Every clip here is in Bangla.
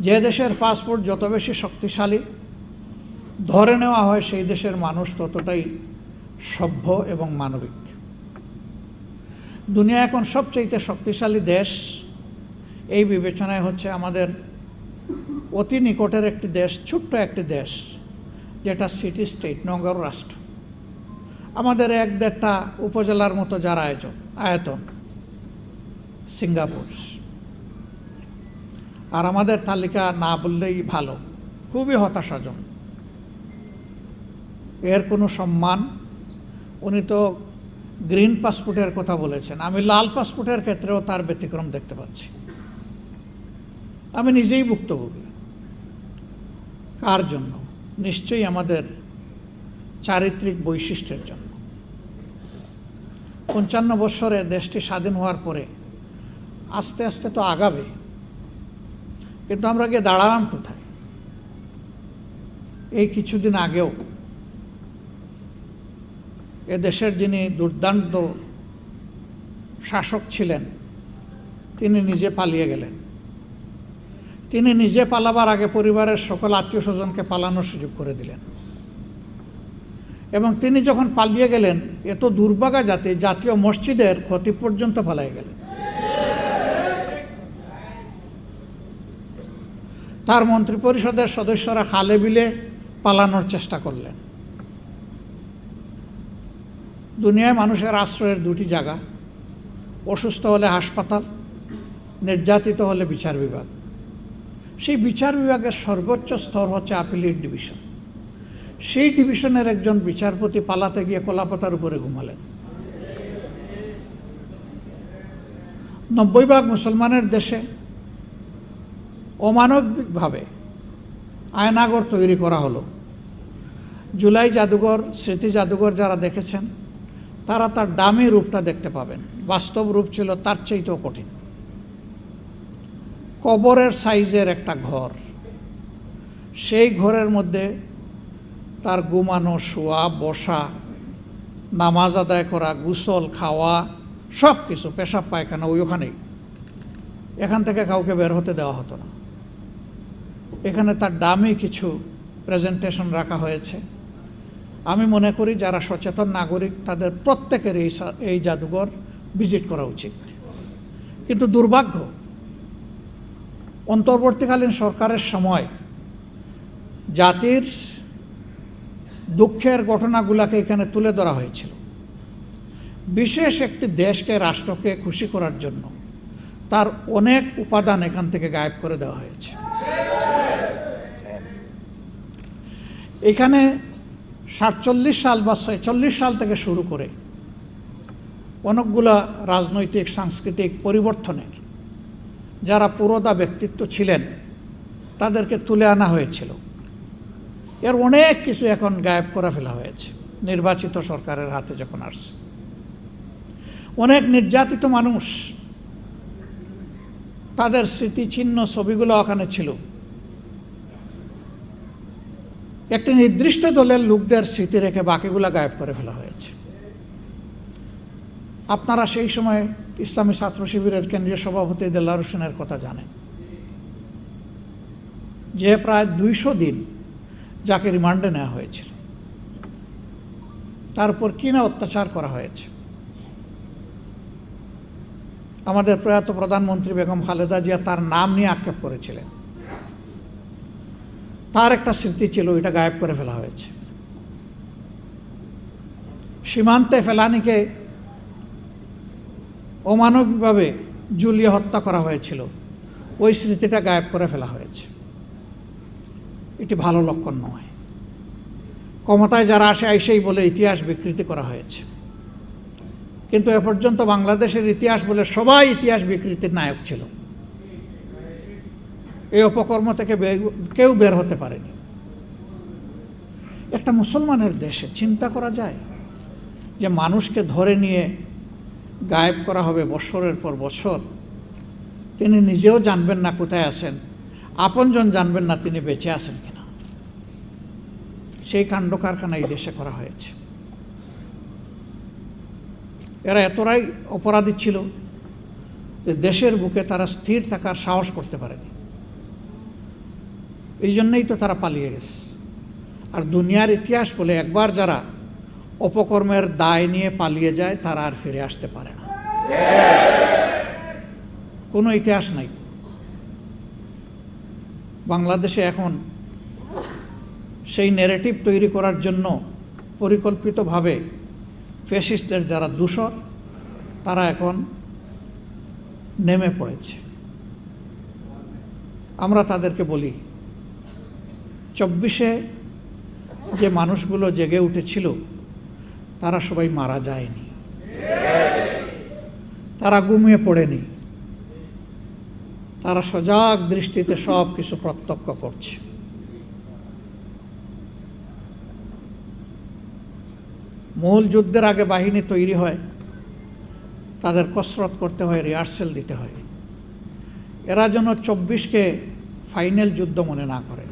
যে দেশের পাসপোর্ট যত বেশি শক্তিশালী, ধরে নেওয়া হয় সেই দেশের মানুষ ততটাই সভ্য এবং মানবিক। দুনিয়া এখন সবচেয়ে শক্তিশালী দেশ এই বিবেচনায় হচ্ছে আমাদের অতি নিকটের একটি দেশ, ছোট্ট একটি দেশ যেটা সিটি স্টেট, নগর রাষ্ট্র। আমাদের 1-1.5টা উপজেলার মতো যার আয়তন সিঙ্গাপুর। আর আমাদের তালিকা না বললেই ভালো, খুবই হতাশাজনক। এর কোনো সম্মান, উনি তো গ্রিন পাসপোর্টের কথা বলেছেন, আমি লাল পাসপোর্টের ক্ষেত্রেও তার ব্যতিক্রম দেখতে পাচ্ছি। আমি নিজেই ভুক্তভোগী। কার জন্য? নিশ্চয়ই আমাদের চারিত্রিক বৈশিষ্ট্যের জন্য। 55 বছরে দেশটি স্বাধীন হওয়ার পরে আস্তে আস্তে তো আগাবে, কিন্তু আমরা গিয়ে দাঁড়ালাম কোথায়? এই কিছুদিন আগেও এ দেশের যিনি দুর্দান্ত শাসক ছিলেন তিনি নিজে পালিয়ে গেলেন। তিনি নিজে পালাবার আগে পরিবারের সকল আত্মীয় স্বজনকে পালানোর সুযোগ করে দিলেন। এবং তিনি যখন পালিয়ে গেলেন, এত দুর্ভাগা জাতীয় মসজিদের খতিব পর্যন্ত পালিয়ে গেলেন। তার মন্ত্রী পরিষদের সদস্যরা খালে বিলে পালানোর চেষ্টা করলেন। দুনিয়ায় মানুষের আশ্রয়ের 2টি জায়গা, অসুস্থ হলে হাসপাতাল, নির্যাতিত হলে বিচার বিভাগ। সেই বিচার বিভাগের সর্বোচ্চ স্তর হচ্ছে আপিলেট ডিভিশন। সেই ডিভিশনের একজন বিচারপতি পালাতে গিয়ে কলাপাতার উপরে ঘুমালেন। 90 ভাগ মুসলমানের দেশে অমানবিকভাবে আয়নাগর তৈরি করা হলো। জুলাই জাদুঘর, স্মৃতি জাদুঘর যারা দেখেছেন তারা তার দামি রূপটা দেখতে পাবেন। বাস্তব রূপ ছিল তার চাইতেও কঠিন। কবরের সাইজের একটা ঘর, সেই ঘরের মধ্যে তার ঘুমানো, শোয়া, বসা, নামাজ আদায় করা, গোসল, খাওয়া, সব কিছু, পেশাব পায়খানা ওখানেই। এখান থেকে কাউকে বের হতে দেওয়া হতো না। এখানে তার দামি কিছু প্রেজেন্টেশন রাখা হয়েছে। আমি মনে করি যারা সচেতন নাগরিক তাদের প্রত্যেকের এই জাদুঘর ভিজিট করা উচিত। কিন্তু দুর্ভাগ্য, অন্তর্বর্তীকালীন সরকারের সময় জাতির দুঃখের ঘটনাগুলোকে এখানে তুলে ধরা হয়েছিল। বিশেষ একটি দেশকে, রাষ্ট্রকে খুশি করার জন্য তার অনেক উপাদান এখান থেকে গায়েব করে দেওয়া হয়েছে। এখানে 47 সাল বা 46 সাল থেকে শুরু করে অনেকগুলা রাজনৈতিক সাংস্কৃতিক পরিবর্তনের যারা পুরোদা ব্যক্তিত্ব ছিলেন তাদেরকে তুলে আনা হয়েছিল। এর অনেক কিছু এখন গায়েব করে ফেলা হয়েছে নির্বাচিত সরকারের হাতে যখন আসছে। অনেক নির্যাতিত মানুষ, তাদের স্মৃতিচিহ্ন ছবিগুলো ওখানে ছিল। একটি নির্দিষ্ট দলের লোকদের স্মৃতি রেখে বাকিগুলো গায়েব করে ফেলা হয়েছে। আপনারা সেই সময় ইসলামী ছাত্র শিবিরের কেন্দ্রীয় সভাপতি দেলার হোসেনের কথা জানেন, যে প্রায় 200 দিন যাকে রিমান্ডে নেওয়া হয়েছিল, তার উপর কি না অত্যাচার করা হয়েছে। আমাদের প্রয়াত প্রধানমন্ত্রী বেগম খালেদা জিয়া তার নাম নিয়ে আক্ষেপ করেছিলেন। তার একটা স্মৃতি ছিল, এটা গায়েব করে ফেলা হয়েছে। সীমান্তে ফেলানিকে অমানবিকভাবে ঝুলিয়ে হত্যা করা হয়েছিল, ওই স্মৃতিটা গায়েব করে ফেলা হয়েছে। এটি ভালো লক্ষণ নয়। ক্ষমতায় যারা আইসেই বলে ইতিহাস বিকৃতি করা হয়েছে, কিন্তু এ পর্যন্ত বাংলাদেশের ইতিহাস বলে সবাই ইতিহাস বিকৃতির নায়ক ছিল। এই অপকর্ম থেকে কেউ বের হতে পারেনি। একটা মুসলমানের দেশে চিন্তা করা যায় যে মানুষকে ধরে নিয়ে গায়েব করা হবে বছরের পর বছর। তিনি নিজেও জানবেন না কোথায় আছেন, আপনজন জানবেন না তিনি বেঁচে আছেন কিনা। সেই কাণ্ড কারখানা এই দেশে করা হয়েছে। এরা এতটাই অপরাধী ছিল যে দেশের বুকে তারা স্থির থাকার সাহস করতে পারেনি। এই জন্যই তো তারা পালিয়ে গেছে। আর দুনিয়ার ইতিহাস বলে একবার যারা অপকর্মের দায় নিয়ে পালিয়ে যায় তারা আর ফিরে আসতে পারে না, কোনো ইতিহাস নাই। বাংলাদেশে এখন সেই ন্যারেটিভ তৈরি করার জন্য পরিকল্পিতভাবে ফ্যাসিস্টদের যারা দূষর তারা এখন নেমে পড়েছে। আমরা তাদেরকে বলি 24-এ যে মানুষগুলো জেগে উঠেছিল তারা সবাই মারা যায়নি, তারা ঘুমিয়ে পড়েনি, তারা সজাগ দৃষ্টিতে সব কিছু প্রত্যক্ষ করছে। মূল যুদ্ধের আগে বাহিনী তৈরি হয়, তাদের কসরত করতে হয়, রিহার্সেল দিতে হয়। এরা যেন 24-কে ফাইনাল যুদ্ধ মনে না করে,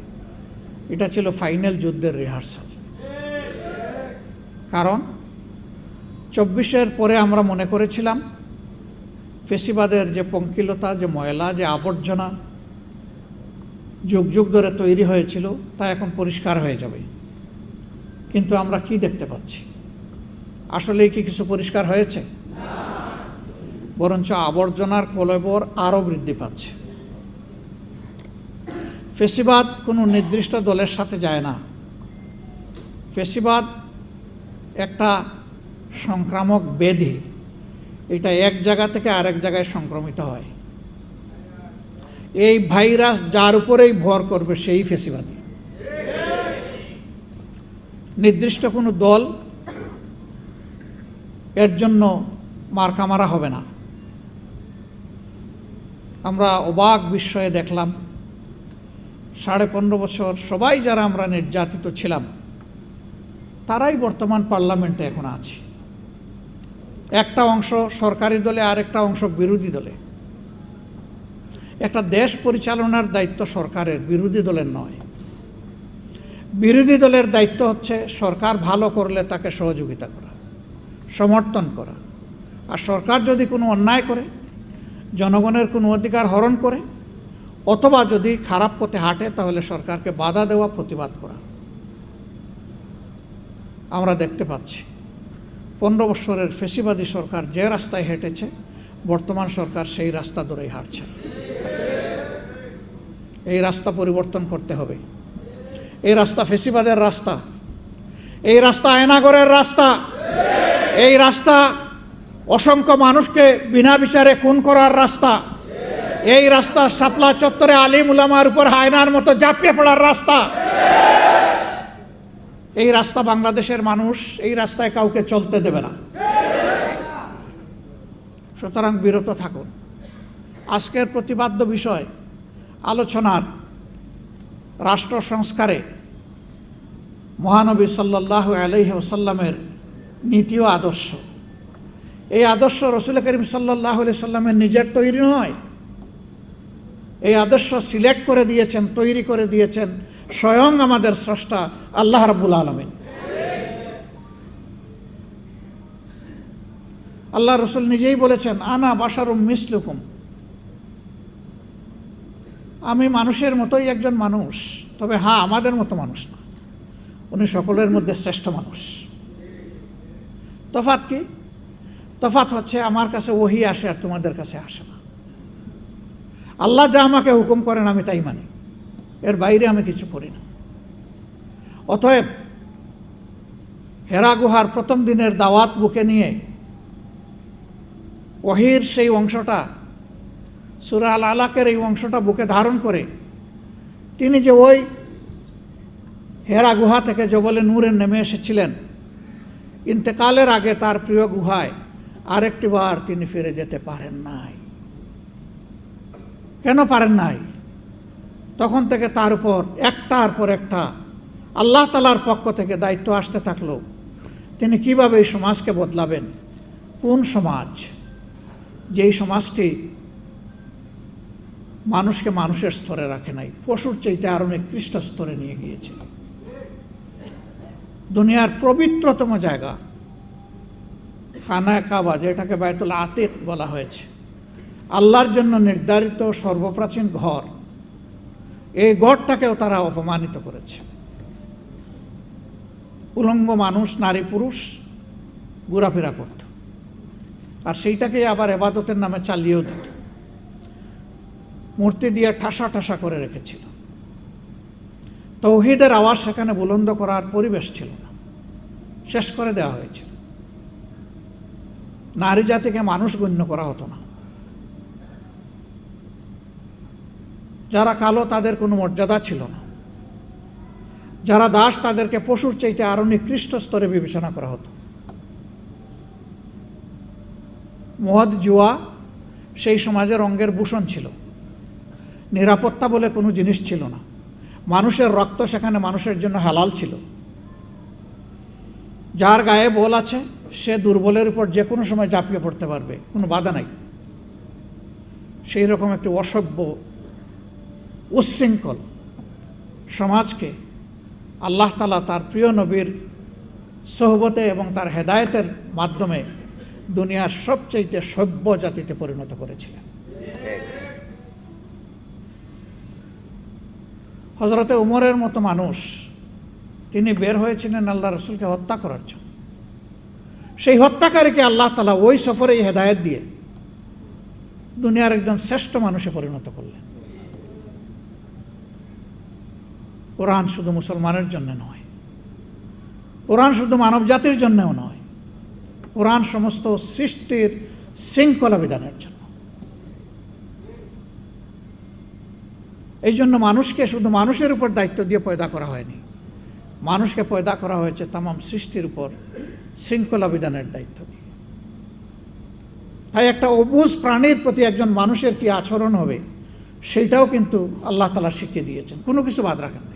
এটা ছিল ফাইনাল যুদ্ধের রিহার্সাল। কারণ 24-এর পরে আমরা মনে করেছিলাম ফেসিবাদের যে পঙ্কিলতা, যে ময়লা, যে আবর্জনা যুগ যুগ ধরে তৈরি হয়েছিল তা এখন পরিষ্কার হয়ে যাবে। কিন্তু আমরা কি দেখতে পাচ্ছি? আসলেই কি কিছু পরিষ্কার হয়েছে? বরঞ্চ আবর্জনার কলেবর আরও বৃদ্ধি পাচ্ছে। ফেসিবাদ কোনো নির্দিষ্ট দলের সাথে যায় না। ফেসিবাদ একটা সংক্রামক ব্যাধি, এটা এক জায়গা থেকে আরেক জায়গায় সংক্রমিত হয়। এই ভাইরাস যার উপরেই ভর করবে সেই ফেসিবাদী। নির্দিষ্ট কোনো দল এর জন্য মার্কা মারা হবে না। আমরা অবাক বিস্ময়ে দেখলাম 15.5 বছর সবাই যারা আমরা নির্যাতিত ছিলাম তারাই বর্তমান পার্লামেন্টে এখন আছে। একটা অংশ সরকারি দলে, আরেকটা অংশ বিরোধী দলে। একটা দেশ পরিচালনার দায়িত্ব সরকারের, বিরোধী দলের নয়। বিরোধী দলের দায়িত্ব হচ্ছে সরকার ভালো করলে তাকে সহযোগিতা করা, সমর্থন করা। আর সরকার যদি কোনো অন্যায় করে, জনগণের কোনো অধিকার হরণ করে, অথবা যদি খারাপ পথে হাঁটে, তাহলে সরকারকে বাধা দেওয়া, প্রতিবাদ করা। আমরা দেখতে পাচ্ছি 15 বছরের ফেসিবাদী সরকার যে রাস্তায় হেঁটেছে, বর্তমান সরকার সেই রাস্তা ধরেই হাঁটছে। এই রাস্তা পরিবর্তন করতে হবে। এই রাস্তা ফেসিবাদের রাস্তা, এই রাস্তা আয়নাগরের রাস্তা, এই রাস্তা অসংখ্য মানুষকে বিনা বিচারে খুন করার রাস্তা, এই রাস্তা শাপলা চত্বরে আলিম উলামার উপর হায়নার মতো ঝাঁপিয়ে পড়ার রাস্তা। এই রাস্তা বাংলাদেশের মানুষ এই রাস্তায় কাউকে চলতে দেবে না। সুতরাং বিরত থাকুন। আজকের প্রতিপাদ্য বিষয় আলোচনার রাষ্ট্র সংস্কারে মহানবী সাল্লাল্লাহু আলাইহি ওয়াসাল্লামের নীতি ও আদর্শ। এই আদর্শ রাসূল করিম সাল্লাল্লাহু আলাইহি ওয়াসাল্লামের নিজের তৈরি নয়। এই আদর্শ সিলেক্ট করে দিয়েছেন, তৈরি করে দিয়েছেন স্বয়ং আমাদের স্রষ্টা আল্লাহ রাব্বুল আলামিন। আল্লাহ রসুল নিজেই বলেছেন, আনা বাশারুম মিসলুকুম, আমি মানুষের মতোই একজন মানুষ, তবে হ্যাঁ আমাদের মতো মানুষ না। উনি সকলের মধ্যে শ্রেষ্ঠ মানুষ। তফাৎ কি? তফাৎ হচ্ছে আমার কাছে ওহী আসে আর তোমাদের কাছে আসে না। আল্লাহ যা আমাকে হুকুম করেন আমি তাই মানি, এর বাইরে আমি কিছু করি না। অতএব হেরা গুহার প্রথম দিনের দাওয়াত বুকে নিয়ে ওহীর সেই অংশটা, সূরা আল আলাকের এই অংশটা বুকে ধারণ করে তিনি যে ওই হেরা গুহা থেকে জবলে নূরে নেমে এসেছিলেন, ইন্তেকালের আগে তার প্রিয় গুহায় আরেকটি বার তিনি ফিরে যেতে পারেন নাই। কেন পারেন নাই? তখন থেকে তার উপর একটার পর একটা আল্লাহ তাআলার পক্ষ থেকে দায়িত্ব আসতে থাকলো। তিনি কিভাবে এই সমাজকে বদলাবেন। কোন সমাজ? যেই সমাজটি মানুষকে মানুষের স্তরে রাখে নাই, পশুর চাইতে আরো নিকৃষ্ট স্তরে নিয়ে গিয়েছে। দুনিয়ার পবিত্রতম জায়গা খানায়ে কাবা, যেটাকে বাইতুল আতিক বলা হয়েছে, আল্লাহর জন্য নির্ধারিত সর্বপ্রাচীন ঘর, এই গড়টাকেও তারা অপমানিত করেছে। উলঙ্গ মানুষ, নারী পুরুষ ঘোরাফেরা করত, আর সেইটাকেই আবার এবাদতের নামে চালিয়েও দিত। মূর্তি দিয়ে ঠাসা ঠাসা করে রেখেছিল। তাওহীদের আওয়াজ সেখানে বুলন্দ করার পরিবেশ ছিল না, শেষ করে দেওয়া হয়েছিল। নারী জাতিকে মানুষ গণ্য করা হতো না। যারা কালো তাদের কোনো মর্যাদা ছিল না। যারা দাস তাদেরকে পশুর চাইতে আরো নিকৃষ্ট স্তরে বিবেচনা করা হতো। মদ, জুয়া সেই সমাজের অঙ্গের ভূষণ ছিল। নিরাপত্তা বলে কোনো জিনিস ছিল না। মানুষের রক্ত সেখানে মানুষের জন্য হালাল ছিল। যার গায়ে বল আছে সে দুর্বলের উপর যে কোনো সময় ঝাঁপিয়ে পড়তে পারবে, কোনো বাধা নাই। সেই রকম একটি অসভ্য, উচ্ছৃঙ্খল সমাজকে আল্লাহ তাআলা তার প্রিয় নবীর সোহবতে এবং তার হেদায়েতের মাধ্যমে দুনিয়ার সবচেয়ে সভ্য জাতিতে পরিণত করেছিলেন। হযরতে উমরের মতো মানুষ, তিনি বের হয়েছিলেন আল্লাহ রাসূলকে হত্যা করার জন্য। সেই হত্যাকারীকে আল্লাহ তাআলা ওই সফরেই হেদায়েত দিয়ে দুনিয়ার একজন শ্রেষ্ঠ মানুষে পরিণত করলেন। কোরআন শুধু মুসলমানের জন্য নয়, কোরআন শুধু মানব জাতির জন্যও নয়, কোরআন সমস্ত সৃষ্টির শৃঙ্খলা বিধানের জন্য। এই জন্য মানুষকে শুধু মানুষের উপর দায়িত্ব দিয়ে পয়দা করা হয়নি, মানুষকে পয়দা করা হয়েছে তামাম সৃষ্টির উপর শৃঙ্খলা বিধানের দায়িত্ব দিয়ে। তাই একটা অবুঝ প্রাণীর প্রতি একজন মানুষের কি আচরণ হবে সেইটাও কিন্তু আল্লাহ তাআলা শিখিয়ে দিয়েছেন, কোনো কিছু বাদ রাখেন নাই।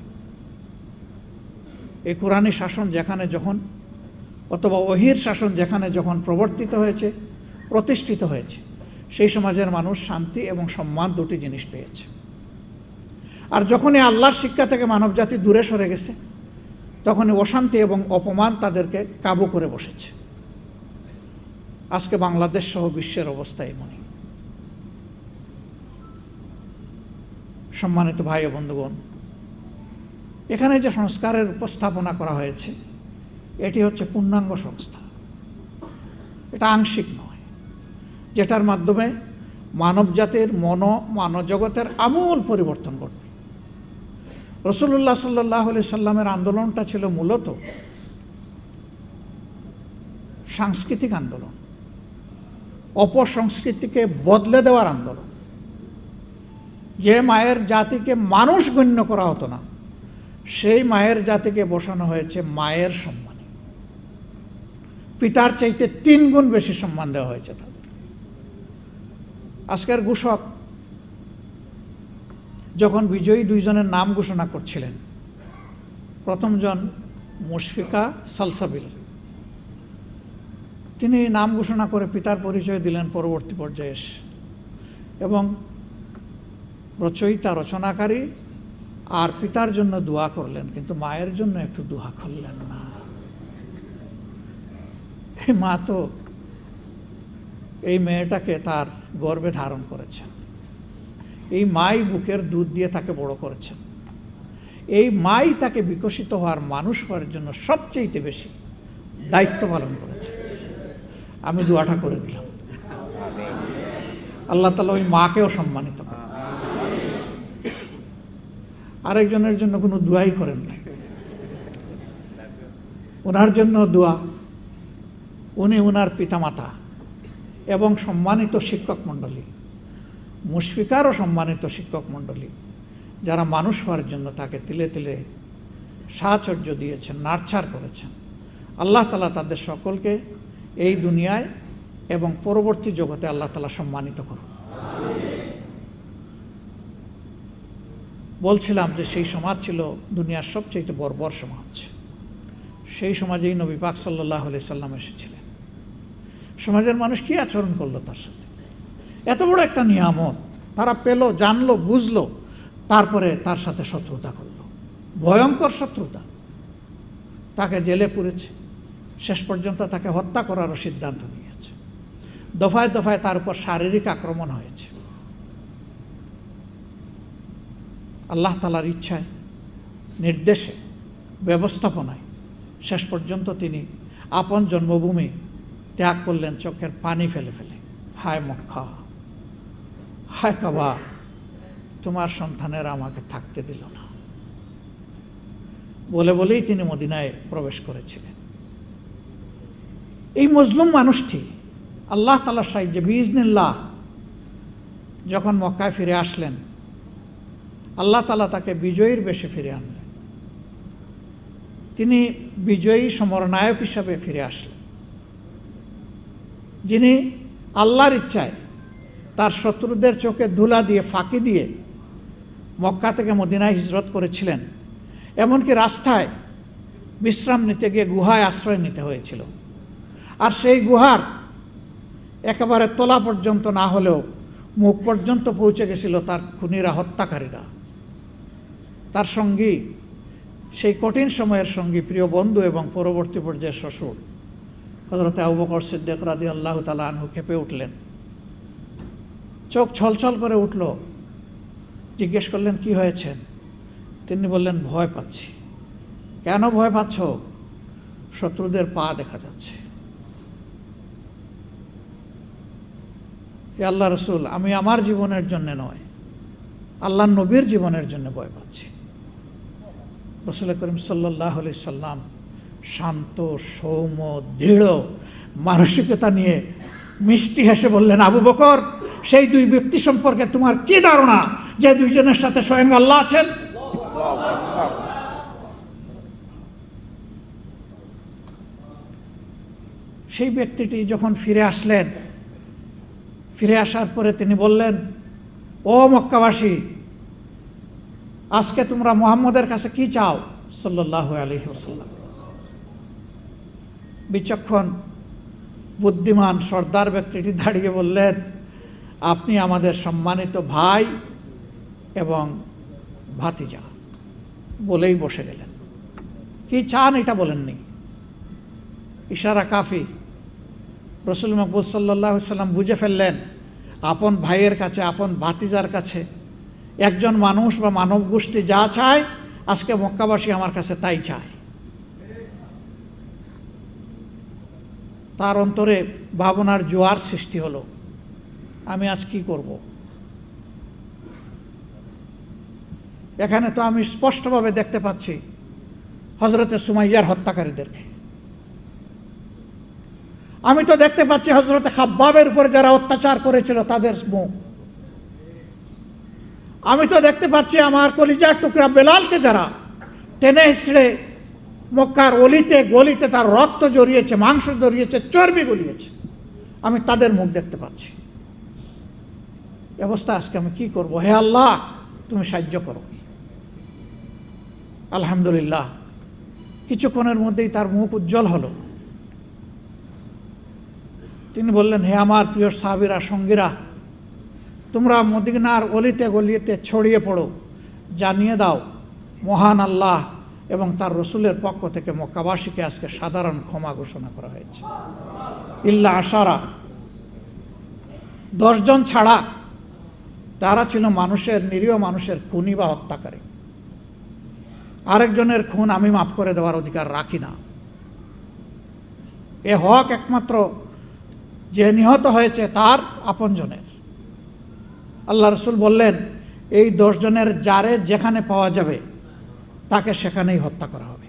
এই কোরআনী শাসন যেখানে যখন, অথবা ওহীর শাসন যেখানে যখন প্রবর্তিত হয়েছে, প্রতিষ্ঠিত হয়েছে, সেই সমাজের মানুষ শান্তি এবং সম্মান দুটি জিনিস পেয়েছে। আর যখনই আল্লাহর শিক্ষা থেকে মানবজাতি দূরে সরে গেছে, তখনই অশান্তি এবং অপমান তাদেরকে কাবু করে বসেছে। আজকে বাংলাদেশ সহ বিশ্বের অবস্থা এমনই। সম্মানিত ভাই ও বন্ধুগণ, এখানে যে সংস্কারের উপস্থাপনা করা হয়েছে এটি হচ্ছে পূর্ণাঙ্গ সংস্কার, এটা আংশিক নয়, যেটার মাধ্যমে মানবজাতির মানবজগতের আমূল পরিবর্তন ঘটবে। রাসূলুল্লাহ সাল্লাল্লাহু আলাইহি সাল্লামের আন্দোলনটা ছিল মূলত সাংস্কৃতিক আন্দোলন, অপসংস্কৃতিকে বদলে দেওয়ার আন্দোলন। যে মায়ের জাতিকে মানুষ গণ্য করা হতো না, সেই মায়ের জাতিকে বসানো হয়েছে মায়ের সম্মানে। পিতার চাইতে 3 গুণ বেশি সম্মান দেওয়া হয়েছে তাদের। আজকের ঘোষক যখন বিজয়ী 2 জনের নাম ঘোষণা করছিলেন, প্রথম জন মুশফিকা সালসাবিল, তিনি নাম ঘোষণা করে পিতার পরিচয় দিলেন পরবর্তী পর্যায়ে এসে, এবং রচয়িতা, রচনাকারী আর পিতার জন্য দোয়া করলেন, কিন্তু মায়ের জন্য একটু দোয়া করলেন না। এই মা তো এই মেয়েটাকে তার গর্ভে ধারণ করেছেন, এই মাই বুকের দুধ দিয়ে তাকে বড় করেছেন, এই মাই তাকে বিকশিত হওয়ার, মানুষ হওয়ার জন্য সবচেয়ে বেশি দায়িত্ব পালন করেছে। আমি দোয়াটা করে দিলাম, আল্লাহ তাআলা ওই মাকেও সম্মানিত করেন। আরেকজনের জন্য কোনো দোয়াই করেন না, ওনার জন্য দোয়া। উনি ওনার পিতামাতা এবং সম্মানিত শিক্ষক মণ্ডলী, মুশফিকারও সম্মানিত শিক্ষক মণ্ডলী, যারা মানুষ হওয়ার জন্য তাকে তিলে তিলে সাহচর্য দিয়েছেন, নার্চার করেছেন। আল্লাহ তাআলা তাদের সকলকে এই দুনিয়ায় এবং পরবর্তী জগতে আল্লাহ তাআলা সম্মানিত করুন। বলছিলাম যে সেই সমাজ ছিল দুনিয়ার সবচেয়ে বর্বর সমাজ। সেই সমাজেই নবী পাক সাল্লাল্লাহু আলাইহি সাল্লাম এসেছিলেন। সমাজের মানুষ কি আচরণ করলো তার সাথে? এত বড় একটা নিয়ামত তারা পেল, জানলো, বুঝলো, তারপরে তার সাথে শত্রুতা করলো, ভয়ঙ্কর শত্রুতা। তাকে জেলে পুরেছে, শেষ পর্যন্ত তাকে হত্যা করারও সিদ্ধান্ত নিয়েছে। দফায় দফায় তার উপর শারীরিক আক্রমণ হয়েছে। আল্লাহ তাআলার ইচ্ছায়, নির্দেশে, ব্যবস্থাপনায় শেষ পর্যন্ত তিনি আপন জন্মভূমি ত্যাগ করলেন চোখের পানি ফেলে ফেলে। হায় মক্কা, হায় কাবা, তোমার সন্তানেরা আমাকে থাকতে দিল না বলেই তিনি মদিনায় প্রবেশ করেছিলেন। এই মজলুম মানুষটি আল্লাহ তাআলার সাহায্যে বিইজনিল্লাহ যখন মক্কায় ফিরে আসলেন, আল্লাহ তাআলা তাকে বিজয়ীর বেশে ফিরে আনলেন। তিনি বিজয়ী সমরনায়ক হিসাবে ফিরে আসলেন, যিনি আল্লাহর ইচ্ছায় তার শত্রুদের চোখে ধুলা দিয়ে, ফাঁকি দিয়ে মক্কা থেকে মদিনায় হিজরত করেছিলেন। এমনকি রাস্তায় বিশ্রাম নিতে গিয়ে গুহায় আশ্রয় নিতে হয়েছিল। আর সেই গুহার একেবারে তলা পর্যন্ত না হলেও মুখ পর্যন্ত পৌঁছে গেছিল তার খুনিরা, হত্যাকারীরা। তার সঙ্গী, সেই কঠিন সময়ের সঙ্গী, প্রিয় বন্ধু এবং পরবর্তী পর্যায়ে শ্বশুর হযরত আবু বকর সিদ্দিক রাদিয়াল্লাহু তাআলা আনহু কেঁপে উঠলেন, চোখ ছলছল করে উঠল। জিজ্ঞেস করলেন, কি হয়েছেন? তিনি বললেন, ভয় পাচ্ছি। কেন ভয় পাচ্ছ? শত্রুদের পা দেখা যাচ্ছে। হে আল্লাহ রসুল, আমি আমার জীবনের জন্য নয়, আল্লাহর নবীর জীবনের জন্য ভয় পাচ্ছি। রাসূল করিম সাল্লাল্লাহু আলাইহি সাল্লাম শান্ত, সৌম্য, দৃঢ় মানসিকতা নিয়ে মিষ্টি হেসে বললেন, আবু বকর, সেই দুই ব্যক্তি সম্পর্কে তোমার কি ধারণা যে দুইজনের সাথে স্বয়ং আল্লাহ আছেন? সেই ব্যক্তিটি যখন ফিরে আসলেন, ফিরে আসার পরে তিনি বললেন, ও মক্কাবাসী, আজকে তোমরা মুহাম্মদের কাছে কি চাও সাল্লাল্লাহু আলাইহি ওয়াসাল্লাম? বিচক্ষণ, বুদ্ধিমান, সর্দার ব্যক্তিটি দাঁড়িয়ে বললেন, আপনি আমাদের সম্মানিত ভাই এবং ভাতিজা, বলেই বসে গেলেন। কি চান এটা বলেননি, ইশারা কাফি। রাসূল মকবুল সাল্লাল্লাহু আলাইহি ওয়াসাল্লাম বুঝে ফেললেন, আপন ভাইয়ের কাছে, আপন ভাতিজার কাছে একজন মানুষ বা মানব গোষ্ঠী যা চায়, আজকে মক্কাবাসী আমার কাছে তাই চায়। তার অন্তরে ভাবনার জোয়ার সৃষ্টি হলো, আমি আজ কি করব? এখানে তো আমি স্পষ্টভাবে দেখতে পাচ্ছি হযরতে সুমাইয়ার হত্যাকারীদেরকে। আমি তো দেখতে পাচ্ছি হযরতে খাব্বাবের উপরে যারা অত্যাচার করেছিল তাদের মুখ। আমি তো দেখতে পাচ্ছি আমার কলিজার টুকরা বেলালকে যারা টেনে হিঁচড়ে মক্কার অলিতে গলিতে তার রক্ত জড়িয়েছে, মাংস জড়িয়েছে, চর্বি গলিয়েছে, আমি তাদের মুখ দেখতে পাচ্ছি। অবস্থা আজকে আমি কি করব? হে আল্লাহ, তুমি সাহায্য করো। আলহামদুলিল্লাহ, কিছুক্ষণের মধ্যেই তার মুখ উজ্জ্বল হলো। তিনি বললেন, হে আমার প্রিয় সাহাবীরা, সঙ্গীরা, তোমরা মদিনার অলিতে গলিতে ছড়িয়ে পড়ো, জানিয়ে দাও মহান আল্লাহ এবং তার রসুলের পক্ষ থেকে মক্কাবাসীকে আজকে সাধারণ ক্ষমা ঘোষণা করা হয়েছে। ইল্লা আশারা, 10 জন ছাড়া, তারা ছিল মানুষের, নিরীহ মানুষের খুনি বা হত্যাকারী। আরেকজনের খুন আমি মাফ করে দেওয়ার অধিকার রাখি না। এ হক একমাত্র যে নিহত হয়েছে তার আপনজনের। আল্লাহ রসুল বললেন, এই 10 জনের যারে যেখানে পাওয়া যাবে তাকে সেখানেই হত্যা করা হবে।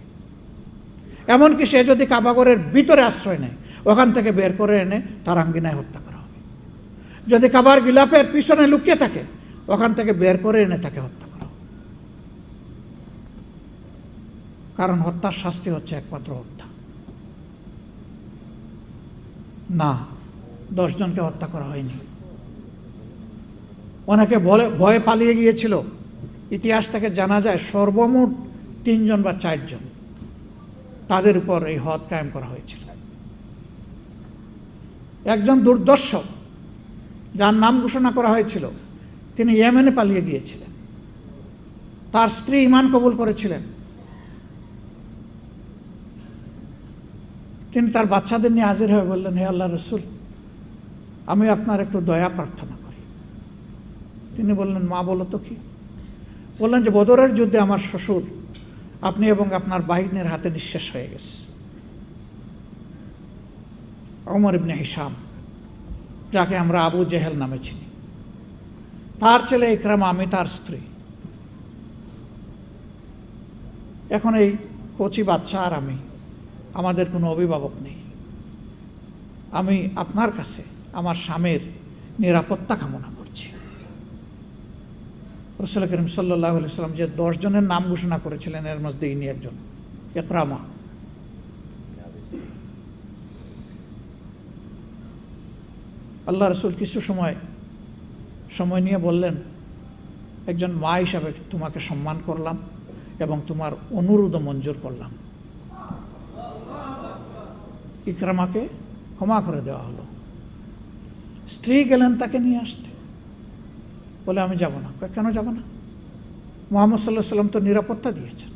এমনকি সে যদি কাবাগরের ভিতরে আশ্রয় নেয়, ওখান থেকে বের করে এনে তার আঙ্গিনায় হত্যা করা হবে। যদি কাবার গিলাফের পিছনে লুকিয়ে থাকে, ওখান থেকে বের করে এনে তাকে হত্যা করা হবে। কারণ হত্যার শাস্তি হচ্ছে একমাত্র হত্যা। না, 10 জনকে হত্যা করা হয়নি। অনেকে ভয়ে পালিয়ে গিয়েছিল। ইতিহাস থেকে জানা যায় সর্বমোট 3 জন বা 4 জন, তাদের উপর এই হদ কায়েম করা হয়েছিল। একজন দুর্দর্শ, যার নাম ঘোষণা করা হয়েছিল, তিনি ইয়েমেনে পালিয়ে গিয়েছিলেন। তার স্ত্রী ঈমান কবুল করেছিলেন। তিনি তার বাচ্চাদের নিয়ে হাজির হয়ে বললেন, হে আল্লাহ রসুল, আমি আপনার একটু দয়া প্রার্থনা করি। তিনি বললেন, মা বলো তো কি? বললেন যে বদরের যুদ্ধে আমার শ্বশুর আপনি এবং আপনার বাহিনীর হাতে নিঃশেষ হয়ে গেছে। ওমর ইবনে হিশাম, যাকে আমরা আবু জেহেল নামে চিনি, তার ছেলে ইকরামা, আমি তার স্ত্রী। এখন এই কচি বাচ্চা আর আমি, আমাদের কোনো অভিভাবক নেই। আমি আপনার কাছে আমার স্বামীর নিরাপত্তা কামনা করছি। রাসূল করিম সাল্লাল্লাহু আলাইহি ওয়াসাল্লাম যে 10 জনের নাম ঘোষণা করেছিলেন, এর মধ্যে ইনি একজন, ইকরামা। আল্লাহ রাসূল কিছু সময় নিয়ে বললেন, একজন মা হিসাবে তোমাকে সম্মান করলাম এবং তোমার অনুরোধ মঞ্জুর করলাম। ইকরামাকে ক্ষমা করে দেওয়া হলো। স্ত্রী গেলেন তাকে নিয়ে আসতে, বলে আমি যাব না। কেন যাব না? মুহাম্মদ সাল্লাল্লাহু আলাইহি ওয়াসাল্লাম তো নিরাপত্তা দিয়েছেন।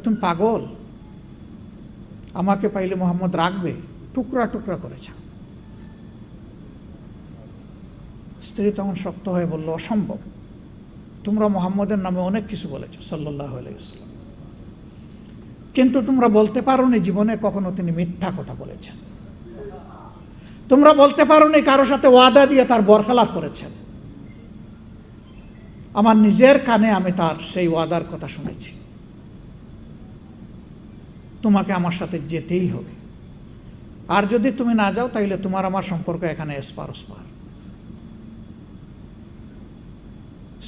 তুমি পাগল? আমাকে পাইলে মুহাম্মদ রাখবে? টুকরা টুকরা করেছে। স্ত্রী তখন শক্ত হয়ে বলল, অসম্ভব, তোমরা মুহাম্মদের নামে অনেক কিছু বলেছ সাল্লাল্লাহু আলাইহি ওয়াসাল্লাম, কিন্তু তোমরা বলতে পারোনি জীবনে কখনো তিনি মিথ্যা কথা বলেছেন। তোমরা বলতে পারোনি কারোর সাথে ওয়াদা দিয়ে তার বরখেলাফ করেছেন। আমার নিজের কানে আমি তার সেই ওয়াদার কথা শুনেছি। তোমাকে আমার সাথে যেতেই হবে, আর যদি তুমি না যাও তাহলে তোমার আমার সম্পর্ক এখানে এসপার ওসপার।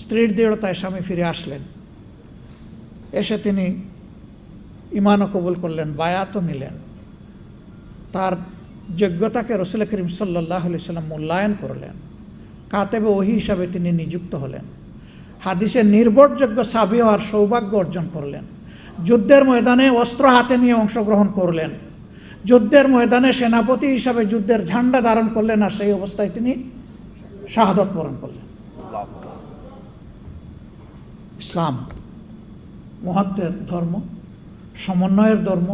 স্ত্রীর দৃঢ়তায় স্বামী ফিরে আসলেন। এসে তিনি ঈমানও কবুল করলেন, বায়াতও নিলেন। তার যোগ্যতাকে রাসূল করিম সাল্লাল্লাহু আলাইহি ওয়াসাল্লাম মূল্যায়ন করলেন। কাতেবে ওহী হিসাবে তিনি নিযুক্ত হলেন। হাদিসের নির্ভরযোগ্য সাহাবী হওয়ার সৌভাগ্য অর্জন করলেন। যুদ্ধের ময়দানে অস্ত্র হাতে নিয়ে অংশগ্রহণ করলেন। যুদ্ধের ময়দানে সেনাপতি হিসাবে যুদ্ধের ঝান্ডা ধারণ করলেন, আর সেই অবস্থায় তিনি শাহাদাত বরণ করলেন। ইসলাম মহত্বের ধর্ম, সমন্বয়ের ধর্ম,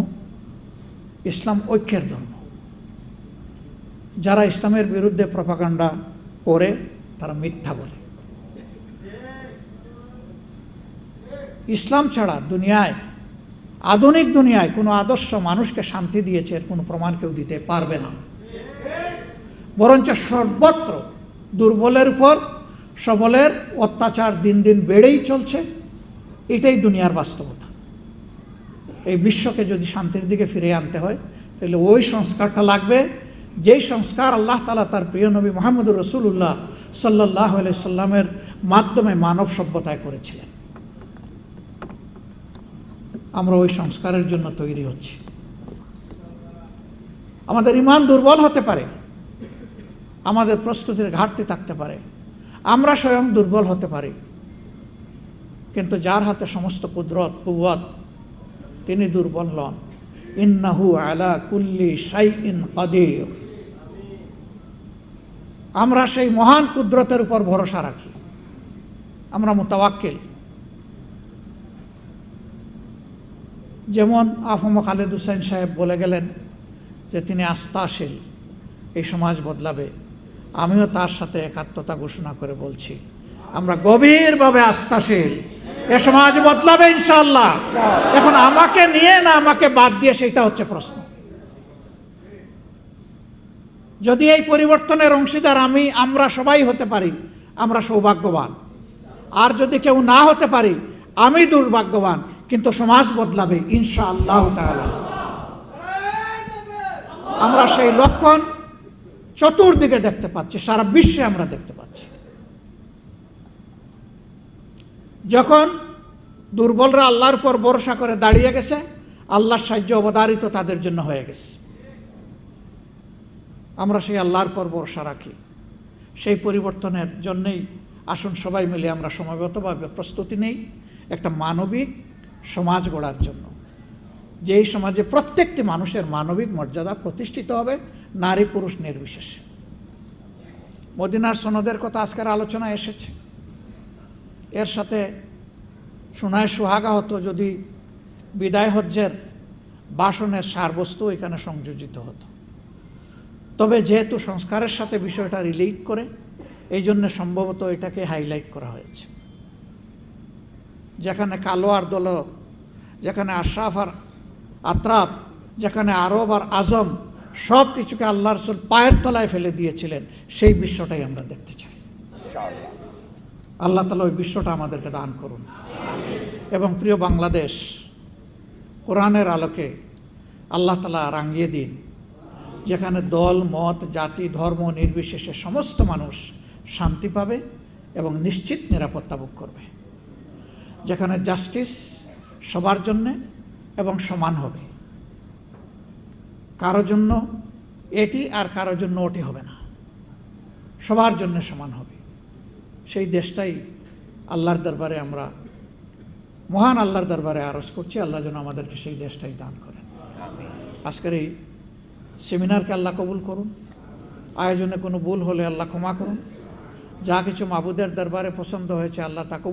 ইসলাম ঐক্যের ধর্ম। যারা ইসলামের বিরুদ্ধে প্রপাগান্ডা করে তারা মিথ্যা বলে। ইসলাম ছাড়া দুনিয়ায়, আধুনিক দুনিয়ায় কোনো আদর্শ মানুষকে শান্তি দিয়েছে এর কোনো প্রমাণ কেউ দিতে পারবে না। বরঞ্চ সর্বত্র দুর্বলের উপর সবলের অত্যাচার দিন দিন বেড়েই চলছে। এটাই দুনিয়ার বাস্তবতা। এই বিশ্বকে যদি শান্তির দিকে ফিরিয়ে আনতে হয় তাহলে ওই সংস্কারটা লাগবে, যেই সংস্কার আল্লাহ তাআলা তার প্রিয় নবী মুহাম্মদুর রাসূলুল্লাহ সাল্লাল্লাহু আলাইহি সাল্লামের মাধ্যমে মানব সভ্যতায় করেছিলেন। আমরা ওই সংস্কারের জন্য তৈরি হচ্ছি। আমাদের ঈমান দুর্বল হতে পারে, আমাদের প্রস্তুতির ঘাটতি থাকতে পারে, আমরা স্বয়ং দুর্বল হতে পারি, কিন্তু যার হাতে সমস্ত কুদরত কুওয়াত তিনি দুর্বল নন। ইন্নাহু আলা কুল্লি শাইইন কাদির। আমরা সেই মহান কুদরতের উপর ভরসা রাখি, আমরা মুতাওয়াক্কিল। যেমন আফম খালেদ হুসাইন সাহেব বলে গেলেন যে তিনি আস্থাশীল, এই সমাজ বদলাবে। আমিও তার সাথে একাত্মতা ঘোষণা করে বলছি, আমরা গভীরভাবে আস্থাশীল, এ সমাজ বদলাবে ইনশাআল্লাহ। এখন আমাকে নিয়ে না আমাকে বাদ দিয়ে, সেটা হচ্ছে প্রশ্ন। যদি এই পরিবর্তনের অংশীদার আমরা সবাই হতে পারি, আমরা সৌভাগ্যবান। আর যদি কেউ না হতে পারি, আমি দুর্ভাগ্যবান, কিন্তু সমাজ বদলাবে ইনশাআল্লাহ তাআলা। আমরা সেই লক্ষণ চতুর্দিকে দেখতে পাচ্ছি, সারা বিশ্বে আমরা দেখতে পাচ্ছি। যখন দুর্বলরা আল্লাহর উপর ভরসা করে দাঁড়িয়ে গেছে, আল্লাহর সাহায্য অবধারিত তাদের জন্য হয়ে গেছে। আমরা সেই আল্লাহর উপর ভরসা রাখি। সেই পরিবর্তনের জন্যই আসুন সবাই মিলে আমরা সমবেতভাবে প্রস্তুতি নেই একটা মানবিক সমাজ গড়ার জন্য, যেই সমাজে প্রত্যেকটি মানুষের মানবিক মর্যাদা প্রতিষ্ঠিত হবে, নারী পুরুষ নির্বিশেষে। মদিনার সনদের কথা আজকের আলোচনায় এসেছে। এর সাথে শোনায় সুহাগা হতো যদি বিদায় হজ্জের ভাষণের সারবস্তু এখানে সংযোজিত হতো। তবে যেহেতু সংস্কারের সাথে বিষয়টা রিলেট করে, এই জন্য সম্ভবত এটাকে হাইলাইট করা হয়েছে। যেখানে কালো আর দল, যেখানে আশরাফ আর আত্রাফ, যেখানে আরব আর আজম, সব কিছুকে আল্লাহ রসুল পায়ের তলায় ফেলে দিয়েছিলেন, সেই বিশ্বটাই আমরা দেখতে চাই। আল্লাহ তাআলা ওই বিশ্বটা আমাদেরকে দান করুন। এবং প্রিয় বাংলাদেশ, কোরআনের আলোকে আল্লাহ তাআলা রাঙিয়ে দিন, যেখানে দল মত জাতি ধর্ম নির্বিশেষে সমস্ত মানুষ শান্তি পাবে এবং নিশ্চিত নিরাপত্তা ভোগ করবে, যেখানে জাস্টিস সবার জন্যে এবং সমান হবে, কারো জন্য এটি আর কারো জন্য ওটি হবে না, সবার জন্য সমান হবে। সেই দেশটাই আল্লাহর দরবারে আমরা, মহান আল্লাহর দরবারে আরজ করছি, আল্লাহ যেন আমাদেরকে সেই দেশটাই দান করেন। আজকের এই সেমিনারকে আল্লাহ কবুল করুন। আয়োজনে কোনো ভুল হলে আল্লাহ ক্ষমা করুন। যা কিছু মাবুদের দরবারে পছন্দ হয়েছে আল্লাহ তা কবুল